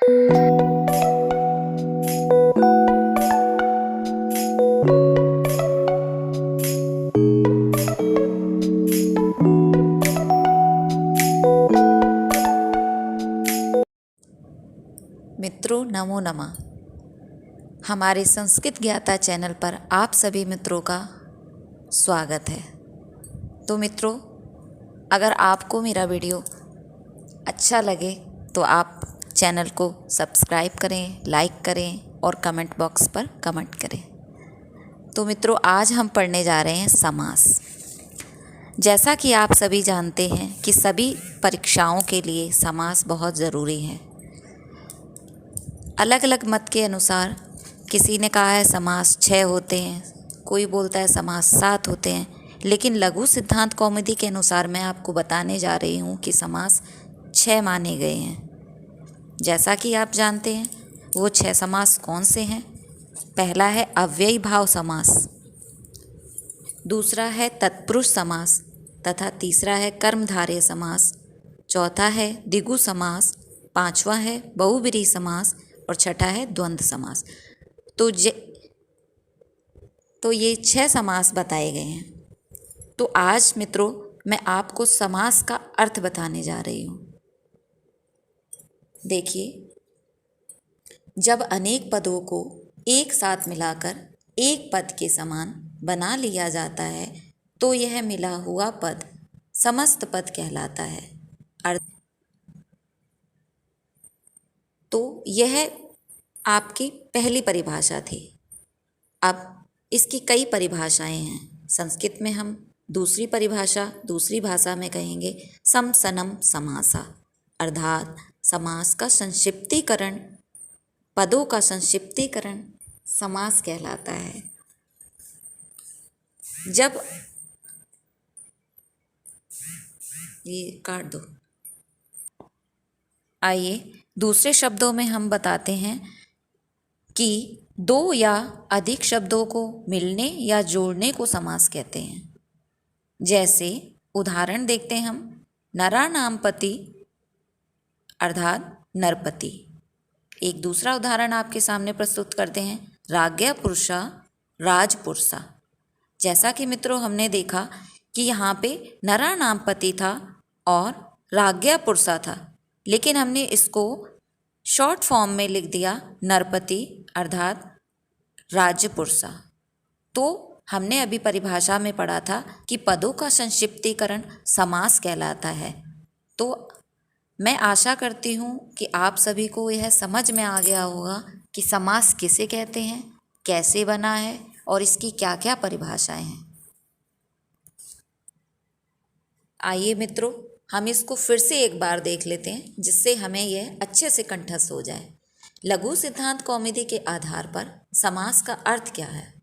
मित्रों नमो नमः। हमारे संस्कृत ज्ञाता चैनल पर आप सभी मित्रों का स्वागत है। तो मित्रों, अगर आपको मेरा वीडियो अच्छा लगे तो आप चैनल को सब्सक्राइब करें, लाइक करें और कमेंट बॉक्स पर कमेंट करें। तो मित्रों, आज हम पढ़ने जा रहे हैं समास। जैसा कि आप सभी जानते हैं कि सभी परीक्षाओं के लिए समास बहुत ज़रूरी है। अलग अलग मत के अनुसार किसी ने कहा है समास 6 होते हैं, कोई बोलता है समास 7 होते हैं, लेकिन लघु सिद्धांत कौमुदी के अनुसार मैं आपको बताने जा रही हूँ कि समास 6 माने गए हैं। जैसा कि आप जानते हैं वो 6 समास कौन से हैं। पहला है अव्ययी भाव समास, दूसरा है तत्पुरुष समास तथा तीसरा है कर्मधारय समास, चौथा है द्विगु समास, पांचवा है बहुब्रीहि समास और छठा है द्वंद्व समास। तो ये 6 समास बताए गए हैं। तो आज मित्रों मैं आपको समास का अर्थ बताने जा रही हूँ। देखिए, जब अनेक पदों को एक साथ मिलाकर एक पद के समान बना लिया जाता है तो यह मिला हुआ पद समस्त पद कहलाता है। तो यह आपकी पहली परिभाषा थी। अब इसकी कई परिभाषाएं हैं। संस्कृत में हम दूसरी परिभाषा दूसरी भाषा में कहेंगे समसनम समासा, अर्थात समास का संक्षिप्तीकरण, पदों का संक्षिप्तीकरण समास कहलाता है। जब ये काट दो। आइए दूसरे शब्दों में हम बताते हैं कि 2 या अधिक शब्दों को मिलने या जोड़ने को समास कहते हैं। जैसे उदाहरण देखते हैं हम, नराणाम पति अर्थात नरपति। एक दूसरा उदाहरण आपके सामने प्रस्तुत करते हैं, राज्ञा पुरुषा राजपुरुषा। जैसा कि मित्रों हमने देखा कि यहाँ पे नराणाम पति था और राज्ञा पुरुषा था, लेकिन हमने इसको शॉर्ट फॉर्म में लिख दिया नरपति अर्थात राजपुरुषा। तो हमने अभी परिभाषा में पढ़ा था कि पदों का संक्षिप्तीकरण समास कहलाता है। तो मैं आशा करती हूँ कि आप सभी को यह समझ में आ गया होगा कि समास किसे कहते हैं, कैसे बना है और इसकी क्या क्या परिभाषाएं हैं। आइए मित्रों, हम इसको फिर से एक बार देख लेते हैं जिससे हमें यह अच्छे से कंठस्थ हो जाए। लघु सिद्धांत कौमुदी के आधार पर समास का अर्थ क्या है।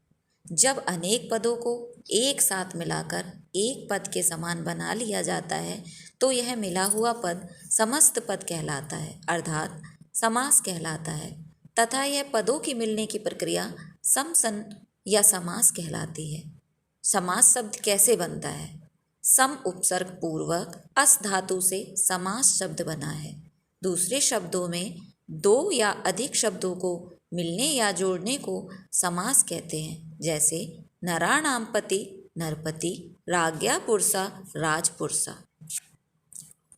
जब अनेक पदों को एक साथ मिलाकर एक पद के समान बना लिया जाता है तो यह मिला हुआ पद समस्त पद कहलाता है, अर्थात समास कहलाता है, तथा यह पदों की मिलने की प्रक्रिया समसन या समास कहलाती है। समास शब्द कैसे बनता है। सम उपसर्ग पूर्वक अस धातु से समास शब्द बना है। दूसरे शब्दों में 2 या अधिक शब्दों को मिलने या जोड़ने को समास कहते हैं। जैसे नराणाम पति नरपति, राज्ञा पुरुषा राजपुरुषा।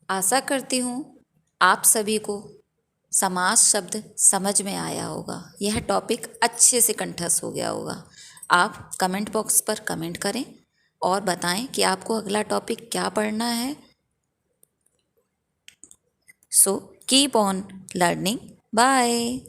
आशा करती हूँ आप सभी को समास शब्द समझ में आया होगा, यह टॉपिक अच्छे से कंठस्थ हो गया होगा। आप कमेंट बॉक्स पर कमेंट करें और बताएं कि आपको अगला टॉपिक क्या पढ़ना है। So keep on learning. Bye.